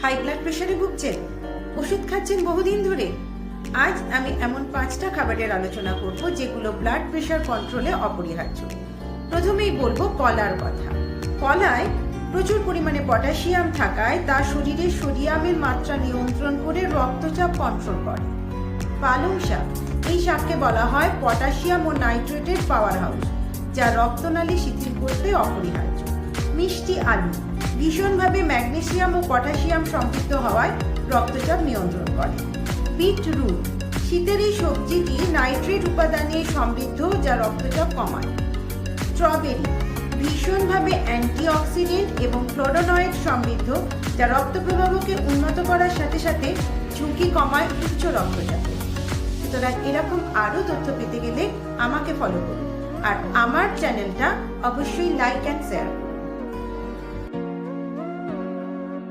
High blood প্রেশারে ভুগছেন, ওষুধ খাচ্ছেন বহুদিন ধরে, আজ আমি এমন 5টা খাবারের আলোচনা করব যেগুলো ব্লাড প্রেশার কন্ট্রোলে অপরিহার্য। প্রথমেই বলবো কলার কথা। কলায় প্রচুর পরিমাণে পটাশিয়াম থাকায় তা শরীরে সোডিয়ামের মাত্রা নিয়ন্ত্রণ করে রক্তচাপ কন্ট্রোল করে। পালং শাক, এই শাককে বলা হয় পটাশিয়াম ও নাইট্রেটের পাওয়ার হাউস, যা রক্তনালী শিথিল করতে অপরিহার্য। মিষ্টি আলু ভীষণভাবে ম্যাগনেসিয়াম ও পটাশিয়াম সমৃদ্ধ হওয়ায় রক্তচাপ নিয়ন্ত্রণ করে। বিটরুট, শীতের এই সবজিটি নাইট্রেট উপাদানে সমৃদ্ধ, যা রক্তচাপ কমায়। স্ট্রবেরি ভীষণভাবে অ্যান্টিঅক্সিডেন্ট এবং ফ্লোরোনয়েড সমৃদ্ধ, যা রক্ত প্রবাহকে উন্নত করার সাথে সাথে ঝুঁকি কমায় উচ্চ রক্তচাপে। সুতরাং এরকম আরও তথ্য পেতে গেলে আমাকে ফলো করুন আর আমার চ্যানেলটা অবশ্যই লাইক অ্যান্ড শেয়ার।